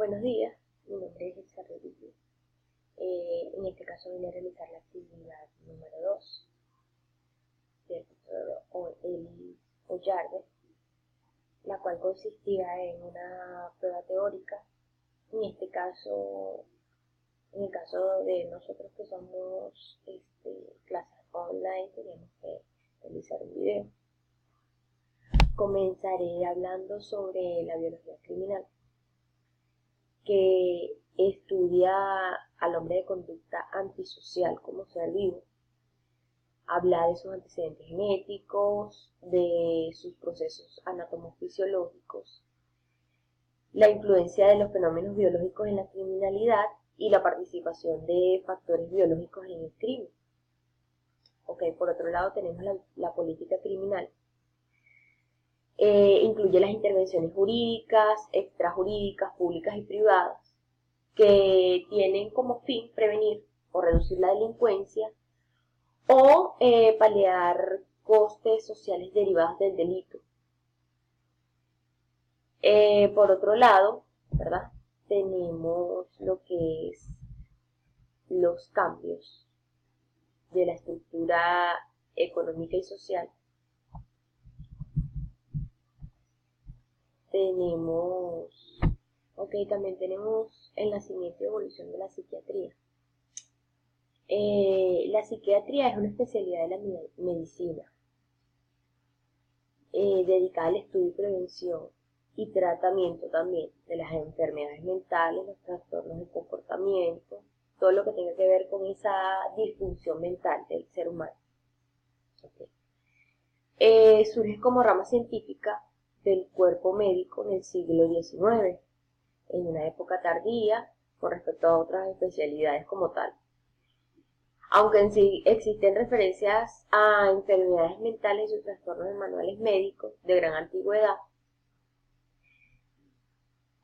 Buenos días, mi nombre es Elsa Rodríguez. En este caso vine a realizar la actividad número 2 del profesor Elis Ollarbe, la cual consistía en una prueba teórica. En este caso, en el caso de nosotros que somos clases online, teníamos que realizar un video. Comenzaré hablando sobre la biología criminal, que estudia al hombre de conducta antisocial como ser vivo. Habla de sus antecedentes genéticos, de sus procesos anatomofisiológicos, la influencia de los fenómenos biológicos en la criminalidad y la participación de factores biológicos en el crimen. Por otro lado tenemos la política criminal. Incluye las intervenciones jurídicas, extrajurídicas, públicas y privadas, que tienen como fin prevenir o reducir la delincuencia o paliar costes sociales derivados del delito. Por otro lado, ¿verdad? Tenemos lo que es los cambios de la estructura económica y social. También tenemos el nacimiento y evolución de la psiquiatría. La psiquiatría es una especialidad de la medicina dedicada al estudio y prevención y tratamiento también de las enfermedades mentales, los trastornos del comportamiento, todo lo que tenga que ver con esa disfunción mental del ser humano. Surge como rama científica del cuerpo médico en el siglo XIX, en una época tardía con respecto a otras especialidades como tal. Aunque en sí existen referencias a enfermedades mentales y trastornos en manuales médicos de gran antigüedad,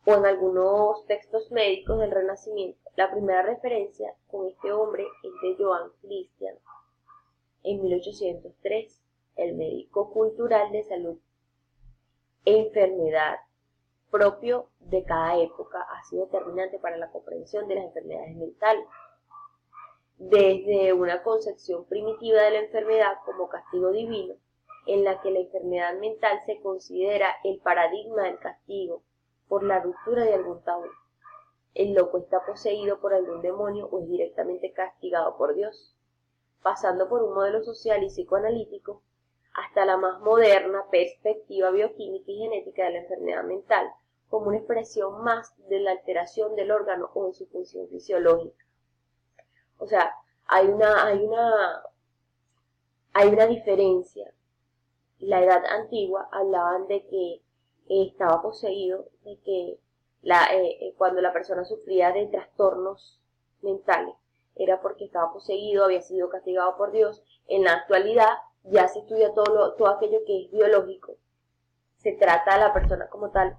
o en algunos textos médicos del Renacimiento, la primera referencia con este hombre es de Johann Christian en 1803, el médico cultural de salud e enfermedad propio de cada época ha sido determinante para la comprensión de las enfermedades mentales. Desde una concepción primitiva de la enfermedad como castigo divino, en la que la enfermedad mental se considera el paradigma del castigo por la ruptura de algún tabú. El loco está poseído por algún demonio o es directamente castigado por Dios, pasando por un modelo social y psicoanalítico hasta la más moderna perspectiva bioquímica y genética de la enfermedad mental, como una expresión más de la alteración del órgano o de su función fisiológica. O sea, hay una diferencia. La edad antigua hablaban de que estaba poseído, de que cuando la persona sufría de trastornos mentales era porque estaba poseído, había sido castigado por Dios. En la actualidad ya se estudia todo aquello que es biológico. Se trata a la persona como tal,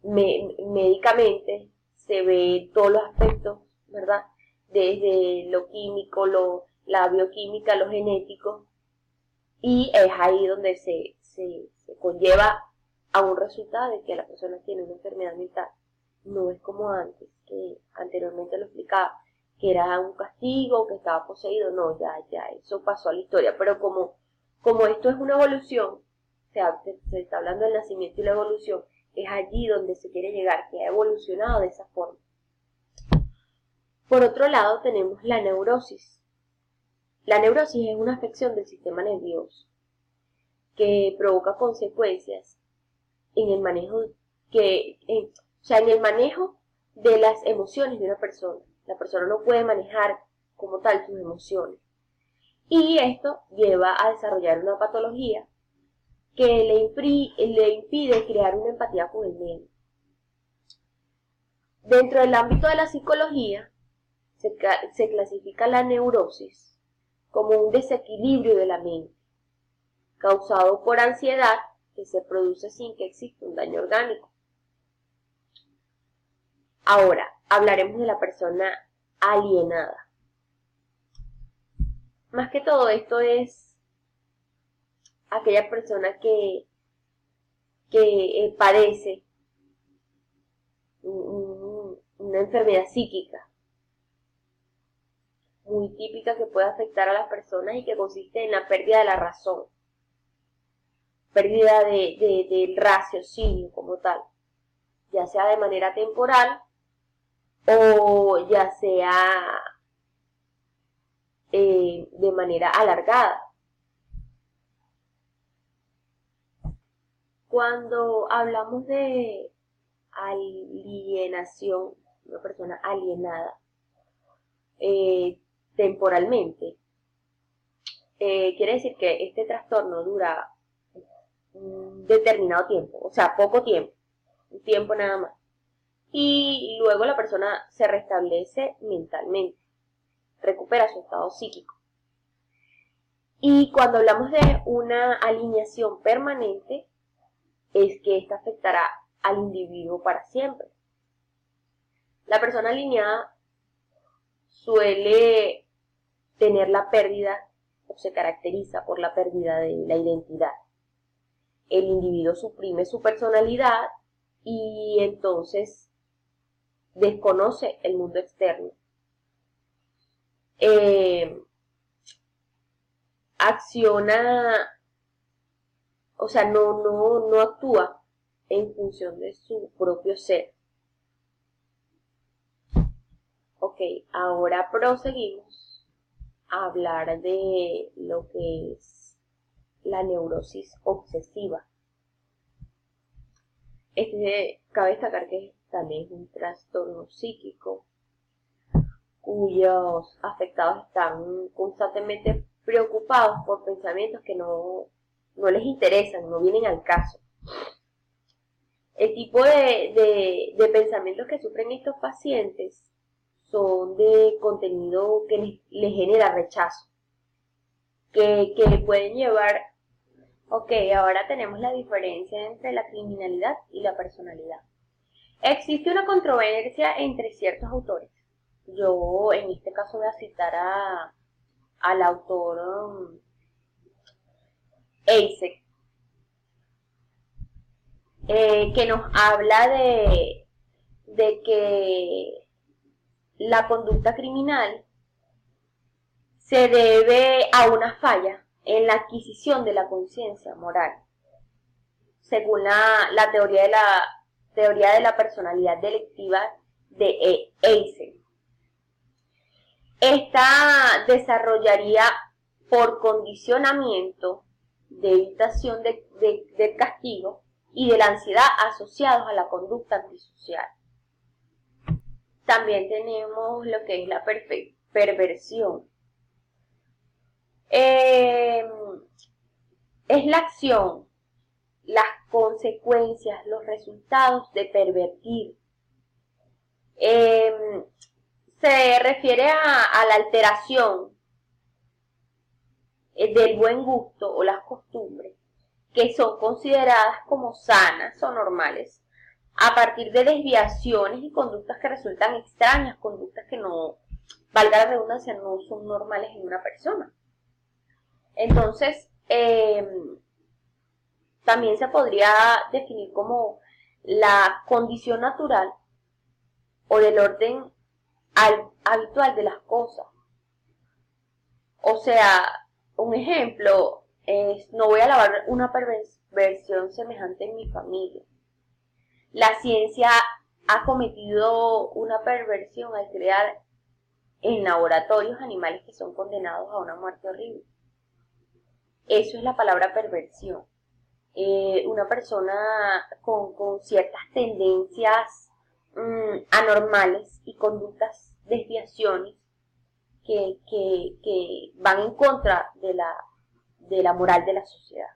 médicamente se ve todos los aspectos, ¿verdad? Desde lo químico, la bioquímica, lo genético, y es ahí donde se conlleva a un resultado de que la persona tiene una enfermedad mental. No es como antes, que anteriormente lo explicaba, que era un castigo, que estaba poseído. No, ya eso pasó a la historia. Pero como esto es una evolución, o sea, se está hablando del nacimiento y la evolución, es allí donde se quiere llegar, que ha evolucionado de esa forma. Por otro lado, tenemos la neurosis. La neurosis es una afección del sistema nervioso que provoca consecuencias en el manejo en el manejo de las emociones de una persona. La persona no puede manejar como tal sus emociones. Y esto lleva a desarrollar una patología que le impide crear una empatía con el medio. Dentro del ámbito de la psicología, se clasifica la neurosis como un desequilibrio de la mente, causado por ansiedad que se produce sin que exista un daño orgánico. Ahora, hablaremos de la persona alienada. Más que todo esto es aquella persona que que padece una enfermedad psíquica muy típica que puede afectar a las personas y que consiste en la pérdida de la razón, pérdida del raciocinio como tal, ya sea de manera temporal o ya sea de manera alargada. Cuando hablamos de alienación, una persona alienada temporalmente, quiere decir que este trastorno dura un determinado tiempo, o sea, poco tiempo, un tiempo nada más. Y luego la persona se restablece mentalmente, recupera su estado psíquico. Y cuando hablamos de una alineación permanente, es que esta afectará al individuo para siempre. La persona alineada suele tener la pérdida o se caracteriza por la pérdida de la identidad. El individuo suprime su personalidad y entonces desconoce el mundo externo. Acciona, o sea, no actúa en función de su propio ser. Ok, ahora proseguimos a hablar de lo que es la neurosis obsesiva. Cabe destacar que también es un trastorno psíquico cuyos afectados están constantemente preocupados por pensamientos que no les interesan, no vienen al caso. El tipo de pensamientos que sufren estos pacientes son de contenido que les genera rechazo, que pueden llevar. Ok, ahora tenemos la diferencia entre la criminalidad y la personalidad. Existe una controversia entre ciertos autores. Yo en este caso voy a citar al autor Eysenck, que nos habla de que la conducta criminal se debe a una falla en la adquisición de la conciencia moral, según la teoría de la personalidad delictiva de Eysenck. Esta desarrollaría por condicionamiento de evitación del castigo y de la ansiedad asociados a la conducta antisocial. También tenemos lo que es la perversión. Es la acción, las consecuencias, los resultados de pervertir. Se refiere a la alteración del buen gusto o las costumbres que son consideradas como sanas o normales a partir de desviaciones y conductas que resultan extrañas, conductas que no, valga la redundancia, no son normales en una persona. Entonces, también se podría definir como la condición natural o del orden habitual de las cosas. O sea, un ejemplo es, no voy a alabar una perversión semejante en mi familia. La ciencia ha cometido una perversión al crear en laboratorios animales que son condenados a una muerte horrible. Eso es la palabra perversión. Una persona con ciertas tendencias anormales y conductas, desviaciones que van en contra de la moral de la sociedad.